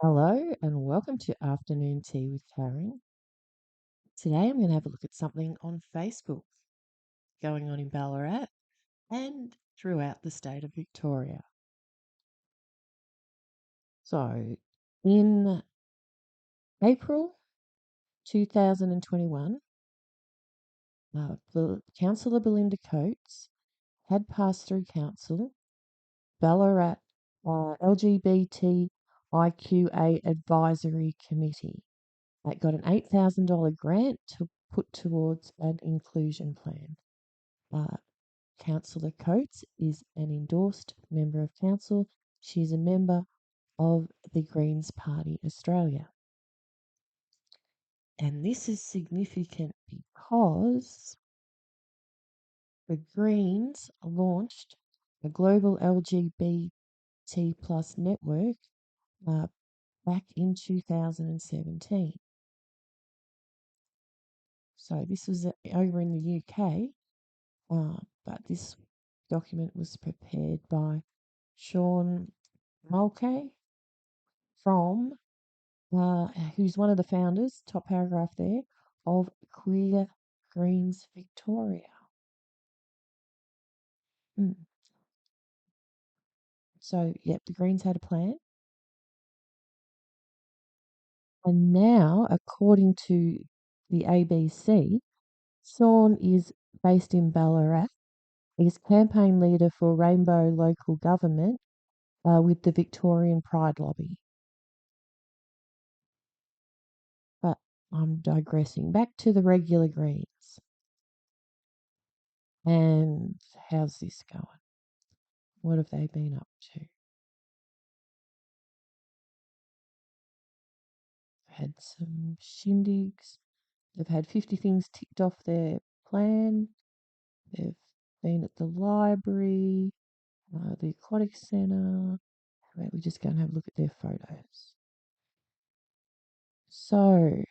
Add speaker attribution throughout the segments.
Speaker 1: Hello and welcome to Afternoon Tea with Karen. Today I'm going to have a look at something on Facebook going on in Ballarat and throughout the state of Victoria. So, in April 2021, Councillor Belinda Coates had passed through Council Ballarat LGBTIQA Advisory Committee that got an $8,000 grant to put towards an inclusion plan. Uh, Councillor Coates is an endorsed member of council. She's a member of the Greens Party Australia. And this is significant because the Greens launched a global LGBT plus network uh, back in 2017. So this was over in the UK, but this document was prepared by Sean Mulcahy from who's one of the founders, top paragraph there, of Queer Greens Victoria. Mm. So, yep, the Greens had a plan. And now, according to the ABC, Sean is based in Ballarat. He's campaign leader for Rainbow Local Government with the Victorian Pride Lobby. But I'm digressing. Back to the regular Greens. And how's this going? What have they been up to? Had some shindigs. They've had 50 things ticked off their plan. They've been at the library, the aquatic centre. How about we just go and have a look at their photos? So,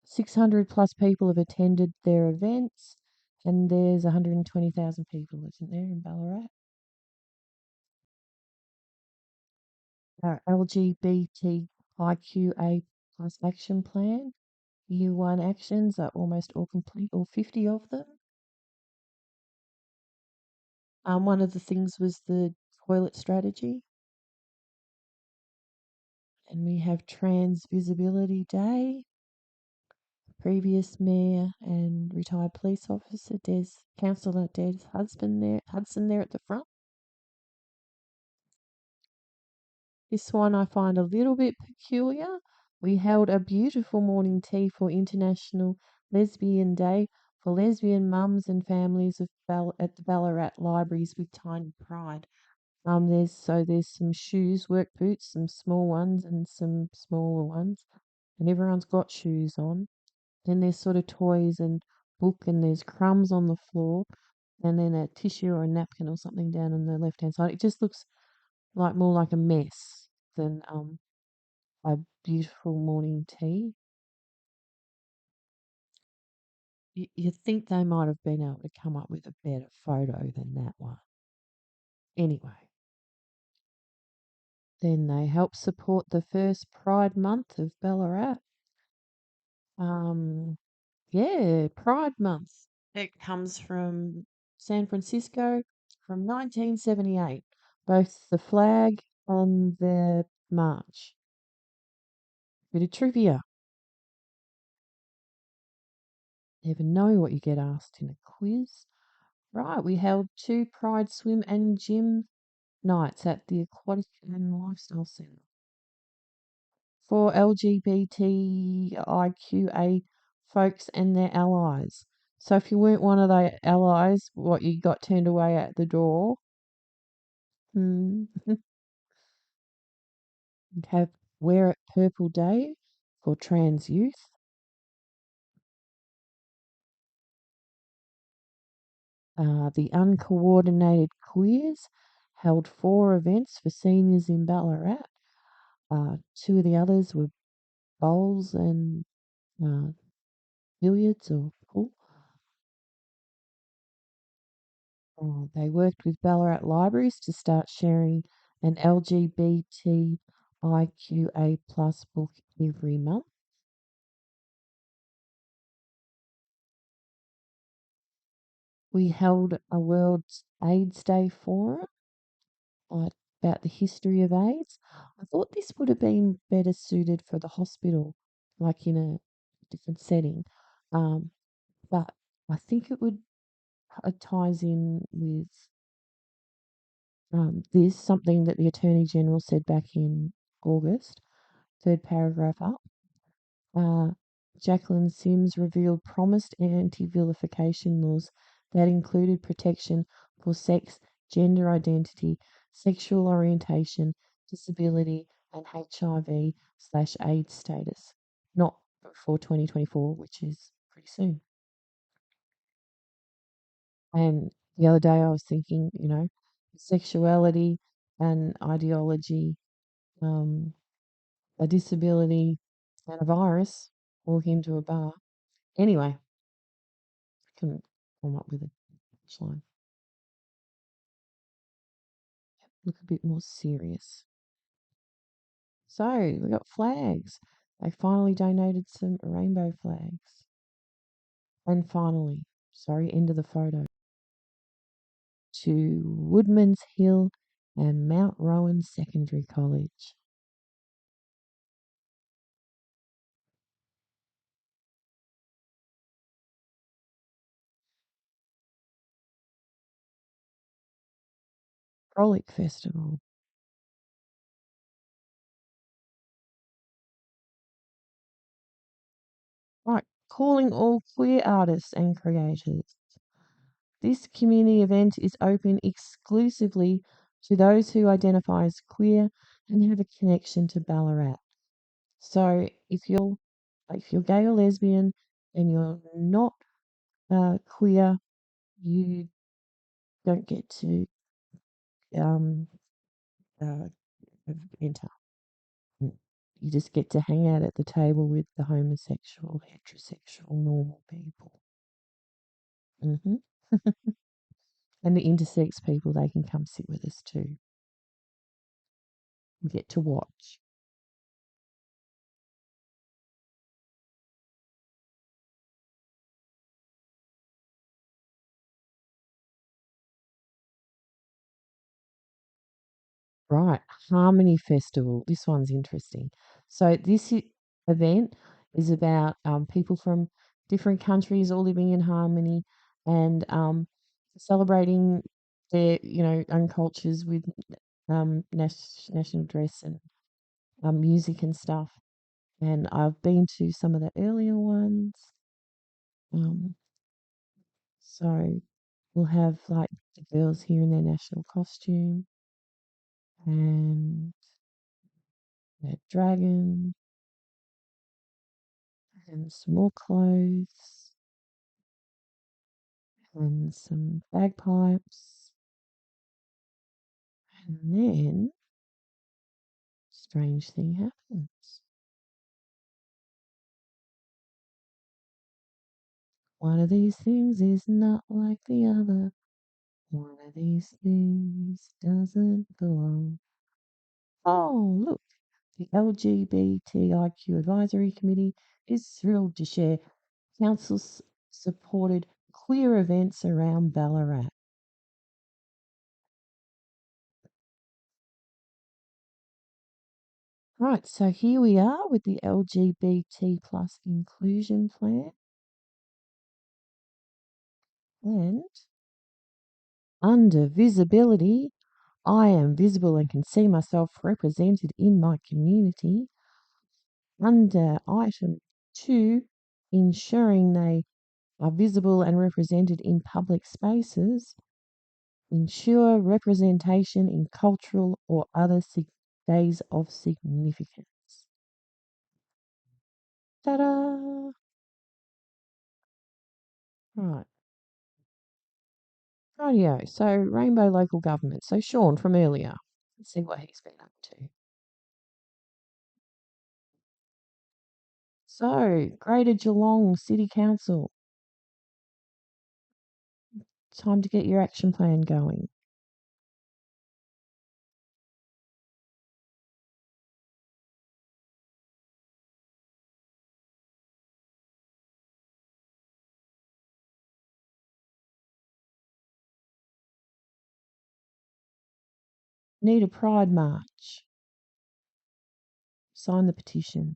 Speaker 1: 600 plus people have attended their events, and there's 120,000 people, isn't there, in Ballarat? Our LGBTIQA plus action plan, year one actions are almost all complete, all 50 of them. One of the things was the toilet strategy, and we have Trans Visibility Day. Previous mayor and retired police officer Councillor Des Hudson there at the front. This one I find a little bit peculiar. We held a beautiful morning tea for International Lesbian Day for lesbian mums and families at the Ballarat libraries with tiny pride. There's some shoes, work boots, some small ones and some smaller ones, and everyone's got shoes on. Then there's sort of toys and book, and there's crumbs on the floor, and then a tissue or a napkin or something down on the left hand side. It just looks like more like a mess than a beautiful morning tea. You think they might have been able to come up with a better photo than that one. Anyway, then they help support the first Pride Month of Ballarat. Um, yeah, Pride Month. It comes from San Francisco from 1978, both the flag and the march. Bit of trivia. Never know what you get asked in a quiz. Right, we held 2 Pride swim and gym nights at the Aquatic and Lifestyle Centre for LGBTIQA folks and their allies. So if you weren't one of their allies, what you got turned away at the door? Hmm. You'd have Wear It Purple Day for trans youth. The Uncoordinated Queers held 4 events for seniors in Ballarat. 2 of the others were bowls and uh, billiards or pool. They worked with Ballarat libraries to start sharing an LGBT IQA Plus book every month. We held a World AIDS Day forum about the history of AIDS. I thought this would have been better suited for the hospital, like in a different setting. Um, but I think it ties in with this, something that the Attorney General said back in August, third paragraph up. Uh, Jacqueline Sims revealed promised anti-vilification laws that included protection for sex, gender identity, sexual orientation, disability, and HIV/AIDS status. Not before 2024, which is pretty soon. And the other day I was thinking, sexuality and ideology, um, a disability, and a virus walk into a bar. Anyway, I couldn't come up with a punchline. Look a bit more serious. So we got flags. They finally donated some rainbow flags. And finally, sorry, end of the photo, to Woodman's Hill and Mount Rowan Secondary College. Frolic Festival. Right, calling all queer artists and creators. This community event is open exclusively to those who identify as queer and have a connection to Ballarat. So if you're gay or lesbian and you're not queer, you don't get to um, uh, enter. You just get to hang out at the table with the homosexual, heterosexual, normal people. hmm And the intersex people, they can come sit with us too. We get to watch. Right, Harmony Festival. This one's interesting. So event is about people from different countries all living in harmony and celebrating their, own cultures with national dress and music and stuff. And I've been to some of the earlier ones. Um, so we'll have like the girls here in their national costume and their dragon and some more clothes and some bagpipes. And then strange thing happens. One of these things is not like the other. One of these things doesn't belong. Oh, look, the LGBTIQ Advisory Committee is thrilled to share council's supported queer events around Ballarat. Right, so here we are with the LGBT plus inclusion plan. And under visibility, I am visible and can see myself represented in my community. Under item 2, ensuring they are visible and represented in public spaces, ensure representation in cultural or other days of significance. Ta-da! Right. Rightio. So Rainbow Local Government. So Sean from earlier. Let's see what he's been up to. So Greater Geelong City Council. Time to get your action plan going. Need a pride march. Sign the petition.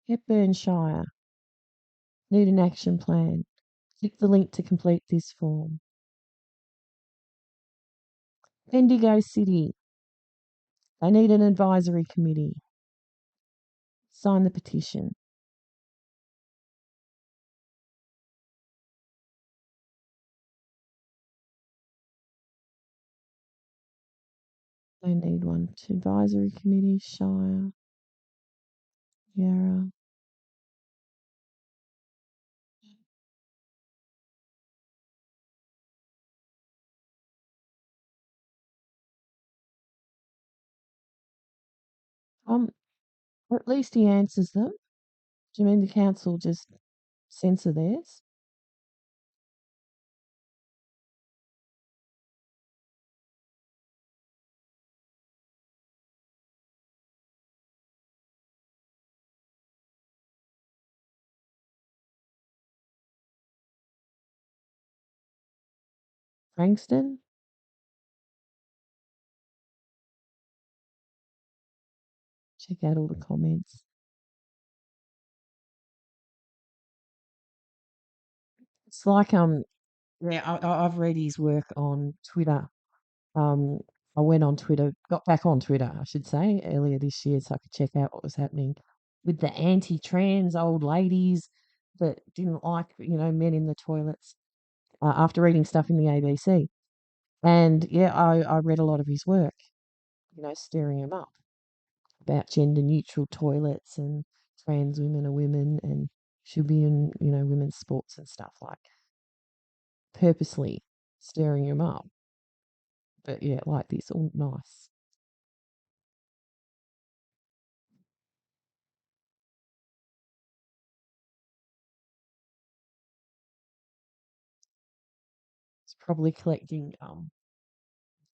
Speaker 1: Hepburn Shire. Need an action plan. Click the link to complete this form. Bendigo City. They need an advisory committee. Sign the petition. They need one. Advisory committee, Shire, Yarra. Um, or at least he answers them. Do you mean the council just censor theirs? Frankston? Check out all the comments. It's like yeah, I've read his work on Twitter. Um, I went on Twitter, got back on Twitter, I should say, earlier this year, so I could check out what was happening with the anti-trans old ladies that didn't like, men in the toilets after reading stuff in the ABC. And yeah, I read a lot of his work, stirring him up about gender neutral toilets and trans women are women and should be in, women's sports and stuff, like purposely stirring him up. But yeah, like this, all nice. It's probably collecting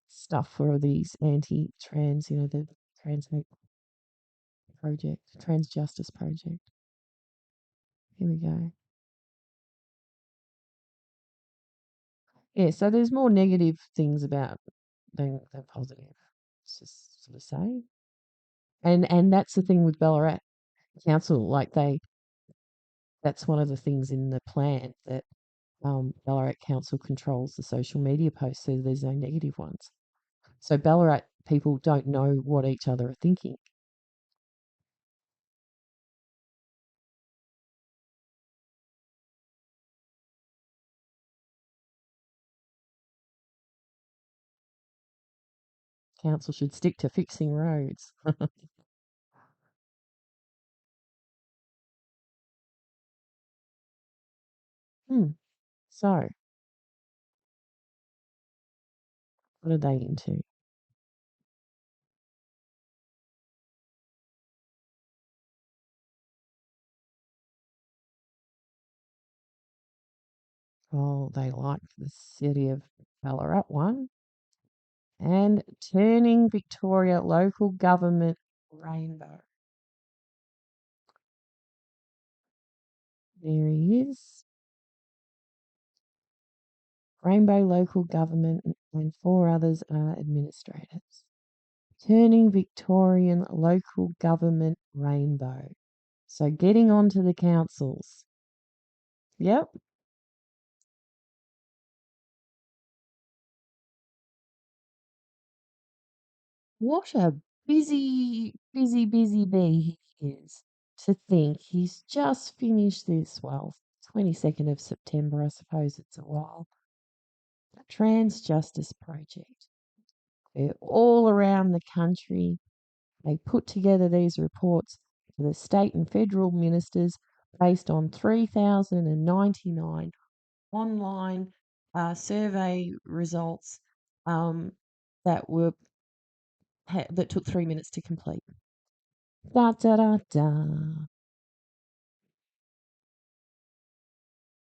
Speaker 1: stuff for these anti-trans, the trans hate project, trans justice project. Here we go. Yeah, so there's more negative things about than positive. It's just sort of say. And that's the thing with Ballarat Council, like that's one of the things in the plan that Ballarat Council controls the social media posts, so there's no negative ones. So Ballarat people don't know what each other are thinking. Council should stick to fixing roads. Hmm. So, what are they into? Oh, they like the city of Ballarat one and turning Victoria local government rainbow. There he is. Rainbow local government and four others are administrators. Turning Victorian local government rainbow. So getting on to the councils. Yep. What a busy, busy, busy bee he is. To think he's just finished this, well, 22nd of September, I suppose it's a while. Trans Justice Project. They're all around the country. They put together these reports for the state and federal ministers based on 3,099 online survey results um, that were that took 3 minutes to complete. Da da da da.